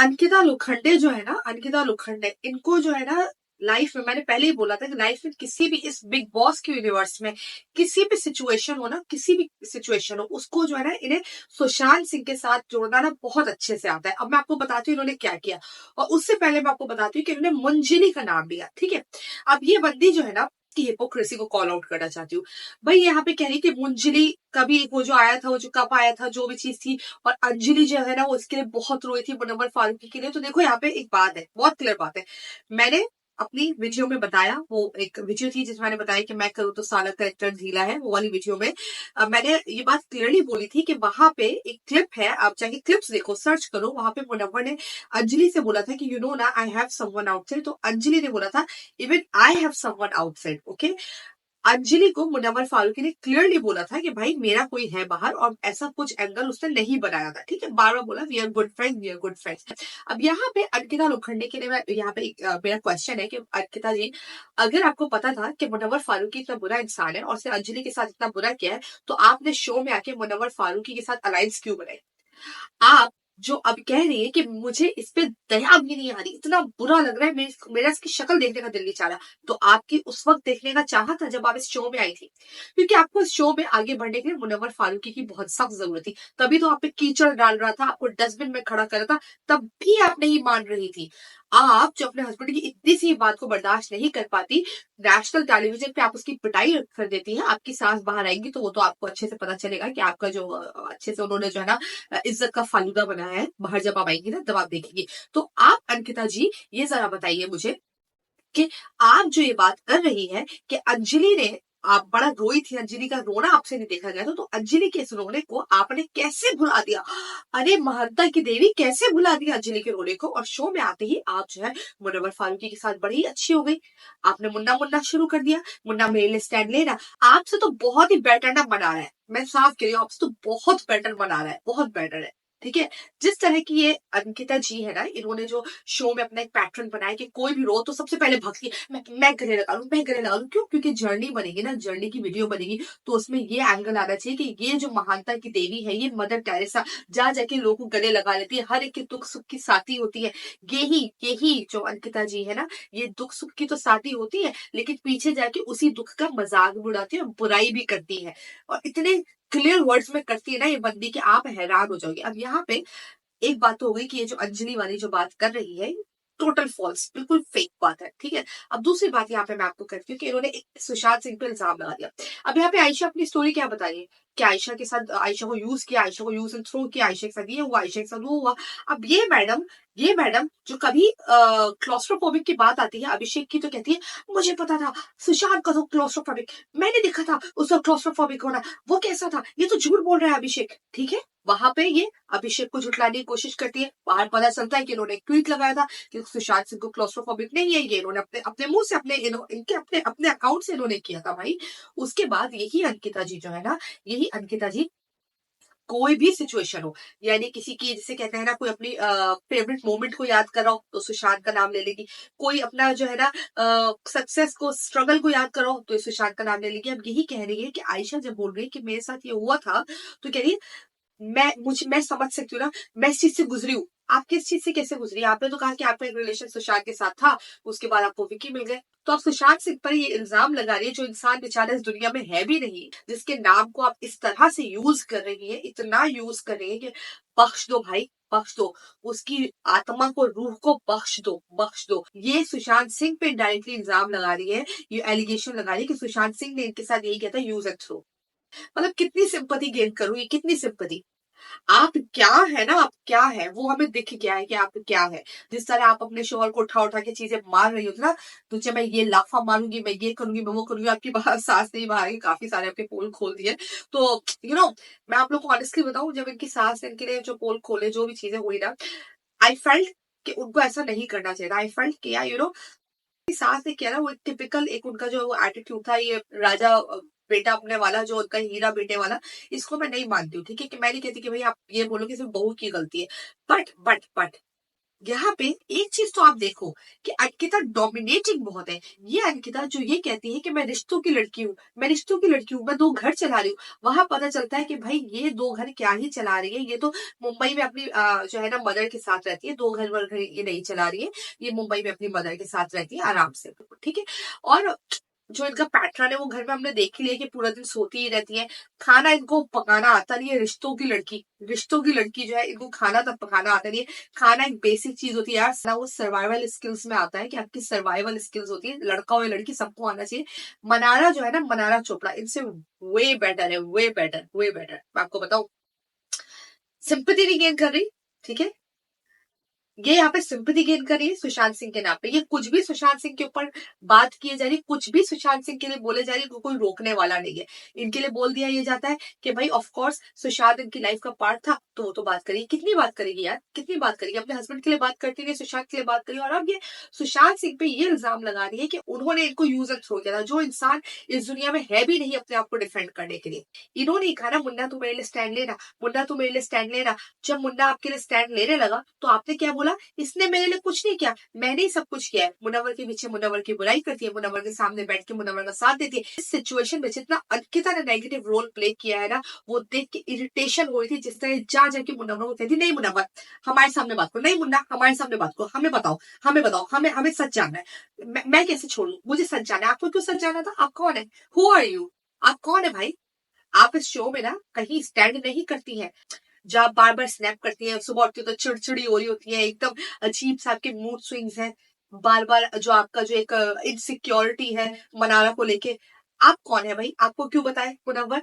अंकिता लोखंडे जो है ना, अंकिता लोखंडे, इनको जो है ना लाइफ में, मैंने पहले ही बोला था कि लाइफ में किसी भी इस बिग बॉस के यूनिवर्स में किसी भी सिचुएशन हो ना, किसी भी सिचुएशन हो, उसको जो है ना, इन्हें सुशांत सिंह के साथ जोड़ना ना बहुत अच्छे से आता है। अब मैं आपको बताती हूँ इन्होंने क्या किया, और उससे पहले मैं आपको बताती हूँ कि इन्होंने मंजिली का नाम लिया। ठीक है, अब ये बंदी जो है ना की हिपोक्रेसी को कॉल आउट करना चाहती हूँ। भाई यहाँ पे कह रही थी मंजिली कभी वो जो आया था, वो जो कप आया था, जो भी चीज थी, और अंजलि जो है ना वो इसके लिए बहुत रोई थी मुनव्वर फारूकी के लिए। तो देखो यहाँ पे एक बात है, बहुत क्लियर बात है, मैंने अपनी वीडियो में बताया, वो एक वीडियो थी जिसमें मैंने बताया कि मैं करूँ तो साला करेक्टर ढीला है, वो वाली वीडियो में मैंने ये बात क्लियरली बोली थी कि वहां पे एक क्लिप है, आप चाहे क्लिप्स देखो, सर्च करो, वहां पे मुनव्वर ने अंजलि से बोला था कि यू नो ना आई हैव समवन आउटसाइड, तो अंजलि ने बोला था even I have someone outside. Okay, Anjali को मुनव्वर फारूकी ने क्लियरली बोला था कि भाई मेरा कोई है बाहर, और ऐसा कुछ एंगल उसने नहीं बनाया था। ठीक है, बार बार बोला we are good friends, we are good friends. अब यहाँ पे अंकिता लोखंडे के लिए मैं यहाँ पे मेरा क्वेश्चन है कि अंकिता जी, अगर आपको पता था कि मुनव्वर फारूकी इतना बुरा इंसान है और उसने अंजलि के साथ इतना बुरा किया है, तो आपने शो में आके मुनव्वर फारूकी के साथ अलायंस क्यों बनाई? आप जो अब कह रही है कि मुझे इस पे दया भी नहीं आ रही, इतना बुरा लग रहा है, मेरा इसकी शक्ल देखने का दिल नहीं चाह रहा, तो आपकी उस वक्त देखने का चाहा था जब आप इस शो में आई थी, क्योंकि आपको इस शो में आगे बढ़ने के लिए मुनव्वर फारूकी की बहुत सख्त जरूरत थी। तभी तो आप पे कीचड़ डाल रहा था, आपको डस्टबिन में खड़ा कर रहा था, तब भी आप नहीं मान रही थी। आप जो अपने हस्बैंड की इतनी सी बात को बर्दाश्त नहीं कर पाती, नेशनल टेलीविजन पे आप उसकी पिटाई कर देती है। आपकी सास बाहर आएंगी तो वो तो आपको अच्छे से पता चलेगा कि आपका जो अच्छे से उन्होंने जो है ना इज्जत का फालूदा बनाया है। बाहर जब आप आएंगी ना तब आप देखेंगे। तो आप अंकिता जी ये जरा बताइए मुझे कि आप जो ये बात कर रही है कि अंजलि ने, आप बड़ा रोई थी, अंजलि का रोना आपसे नहीं देखा गया था, तो अंजलि के इस रोने को आपने कैसे भुला दिया? अरे महत्ता की देवी, कैसे भुला दिया अंजलि के रोने को? और शो में आते ही आप जो है मुनव्वर फारूकी के साथ बड़ी अच्छी हो गई, आपने मुन्ना मुन्ना शुरू कर दिया, मुन्ना मेरे लिए स्टैंड ले रहा। आपसे तो बहुत ही बेटर ना बना रहा है, मैं साफ कह रही हूँ, आपसे तो बहुत बेटर बना रहा है, बहुत बेटर है। ठीक है, जिस तरह की ये अंकिता जी है ना, इन्होंने जो शो में अपना एक पैटर्न बनाया कि कोई भी रो तो सबसे पहले भगती है, मैं गले लगा लूं, मैं गले लगा लूं। क्यों? क्योंकि जर्नी बनेगी ना, जर्नी की वीडियो बनेगी, तो उसमें ये एंगल आना चाहिए कि ये जो महानता की देवी है, ये मदर टेरेसा जा जाके लोगों को गले लगा लेती है, हर एक के दुख सुख की साथी होती है। यही जो अंकिता जी है ना, ये दुख सुख की तो साथी होती है, लेकिन पीछे जाके उसी दुख का मजाक भी उड़ाती है और बुराई भी करती है, और इतने क्लियर वर्ड्स में करती है ना ये बंदी कि आप हैरान हो जाओगे। अब यहाँ पे एक बात तो हो गई कि ये जो अंजलि वाली जो बात कर रही है, टोटल फॉल्स, बिल्कुल फेक बात है। ठीक है, अब दूसरी बात यहाँ पे मैं आपको करती हूँ कि इन्होंने एक सुशांत सिंह पे इल्जाम लगा दिया। अब यहाँ पे आयशा अपनी स्टोरी क्या बता रही है कि आयशा के साथ, आयशा को यूज किया, आयशा को यूज एंड थ्रो किया, आयशा के साथ ये हुआ, आयशा के साथ वो हुआ। अब ये मैडम जो कभी क्लॉस्ट्रोफोबिक की बात आती है अभिषेक की, तो कहती है मुझे पता था सुशांत का तो क्लॉस्ट्रोफोबिक, मैंने देखा था उसका क्लॉस्ट्रोफोबिक होना, वो कैसा था, ये तो झूठ बोल रहा है अभिषेक। ठीक है, वहां पे ये अभिषेक को झुठलाने की कोशिश करती है। बाहर पता चलता है कि इन्होंने एक ट्वीट लगाया था कि सुशांत सिंह को क्लॉस्ट्रोफोबिक नहीं है, ये इन्होंने अपने अपने मुंह से, इनके अपने अपने अकाउंट से इन्होंने किया था भाई। उसके बाद यही अंकिता जी जो है ना, यही अंकिता जी कोई भी सिचुएशन हो, यानी किसी की, जिसे कहते हैं ना, कोई अपनी फेवरेट मोमेंट को याद कर रहा हो तो सुशांत का नाम ले लेगी, कोई अपना जो है ना सक्सेस को, स्ट्रगल को याद कर रहा हो तो सुशांत का नाम ले लेगी। अब यही कह रही है कि आयशा जब बोल रही है कि मेरे साथ ये हुआ था, तो कह रही है मैं समझ सकती हूँ ना, मैं इस चीज से गुजरी हूँ। आप किस चीज से कैसे गुजरी? आपने तो कहा कि आपका एक रिलेशन सुशांत के साथ था, उसके बाद आपको विकी मिल गए, तो आप सुशांत सिंह पर ये इल्जाम लगा रही है, जो इंसान बेचारा इस दुनिया में है भी नहीं, जिसके नाम को आप इस तरह से यूज कर रही है, इतना यूज कर रही है कि बख्श दो भाई, बख्श दो, उसकी आत्मा को, रूह को बख्श दो, बख्श दो। ये सुशांत सिंह पे डायरेक्टली इल्जाम लगा रही है, ये एलिगेशन लगा रही है कि सुशांत सिंह ने इनके साथ यही किया था, यूज एंड थ्रो। मतलब कितनी सिंपैथी गेन करूँ, ये कितनी सिंपैथी? आप क्या है ना, आप क्या है वो हमें दिख गया है कि आप क्या है। जिस तरह आप अपने शोहर को उठा उठा के चीजें मार रही होती ना, तुझे मैं ये लाफा मारूंगी, मैं ये करूंगी, मैं वो करूंगी, आपकी बाहर सास ने बाहर के काफी सारे आपके पोल खोल दिए। तो मैं आप लोग को ऑनेस्टली बताऊं, जब इनकी सास ने इनके लिए जो पोल खोले, जो भी चीजें हुई ना, आई फेल्ट कि उनको ऐसा नहीं करना चाहिए था। आई फेल्ट किया सास ने किया ना, वो टिपिकल एक उनका जो एटीट्यूड था, ये राजा बेटा अपने वाला, जो उनका हीरा बेटे वाला, इसको मैं नहीं मानती हूँ। ठीक है, कि मैं नहीं कहती कि भाई आप ये बोलो कि सिर्फ बहू की गलती है, बट यहाँ पे एक चीज तो आप देखो कि अंकिता डोमिनेटिंग बहुत है। ये अंकिता जो ये कहती है कि मैं रिश्तों की लड़की हूँ, मैं रिश्तों की लड़की हूँ, मैं 2 घर चला रही हूँ। वहां पता चलता है कि भाई ये 2 घर क्या ही चला रही है, ये तो मुंबई में अपनी जो है ना मदर के साथ रहती है। 2 घर वर घर ये नहीं चला रही है, ये मुंबई में अपनी मदर के साथ रहती है आराम से, ठीक है। और जो इनका पैटर्न है वो घर में हमने देख ही लिया कि पूरा दिन सोती ही रहती है। खाना इनको पकाना आता नहीं है। रिश्तों की लड़की जो है, इनको खाना तक पकाना आता नहीं है। खाना एक बेसिक चीज होती है यार, ना वो सर्वाइवल स्किल्स में आता है कि आपकी सर्वाइवल स्किल्स होती है, लड़का हो या लड़की सबको आना चाहिए। मनारा जो है ना, मनारा चोपड़ा इनसे वे बेटर है, वे बेटर, वे बेटर। मैं आपको बताऊं, सिंपैथी नहीं गेन कर रही, ठीक है। ये यहाँ पे सिंपैथी गेन कर रही है सुशांत सिंह के नाम पे। ये कुछ भी सुशांत सिंह के ऊपर बात किए जा रही है, कुछ भी सुशांत सिंह के लिए बोले जा रही है, कोई रोकने वाला नहीं है। इनके लिए बोल दिया ये जाता है कि भाई ऑफ कोर्स सुशांत इनकी लाइफ का पार्ट था, तो वो तो बात करेगी। कितनी बात करेगी यार, कितनी बात करेगी। अपने हस्बैंड के लिए बात करती रही, सुशांत के लिए बात करी, और अब ये सुशांत सिंह पे ये इल्जाम लगा रही है कि उन्होंने इनको यूज एंड थ्रो किया था। जो इंसान इस दुनिया में है भी नहीं अपने आप को डिफेंड करने के लिए। इन्होंने कहा ना, मुन्ना तू मेरे लिए स्टैंड लेना, मुन्ना तू मेरे लिए स्टैंड लेना। जब मुन्ना आपके लिए स्टैंड लेने लगा तो आपने क्या बोला, इसने मेरे लिए कुछ नहीं किया, मैंने ही सब कुछ किया है। मुनव्वर के पीछे मुनव्वर की बुराई करती है, मुनव्वर के सामने बैठ के मुनव्वर का साथ देती है। इस सिचुएशन में जितना अंकिता ने नेगेटिव रोल प्ले किया है ना, वो देख के इरिटेशन हो रही थी। जिस तरह जा जाके मुनव्वर को कहती, नहीं मुनव्वर हमारे सामने बात करो, नहीं मुन्ना हमारे सामने बात करो, हमें बताओ, हमें बताओ, हमें हमें सच जानना है। मैं कैसे छोड़ू, मुझे सच जानना है। आपको क्यों सच जानना था? आप कौन है? Who are you? आप कौन है भाई? आप इस शो में ना कहीं स्टैंड नहीं करती हैं। जब आप बार बार स्नैप करती हैं, सुबह उठती हो तो चिड़चिड़ी हो रही होती है, एकदम अजीब सा आपके मूड स्विंग्स हैं। बार बार जो आपका जो एक इनसिक्योरिटी है मनारा को लेके। आप कौन है भाई? आपको क्यों बताए मुनव्वर?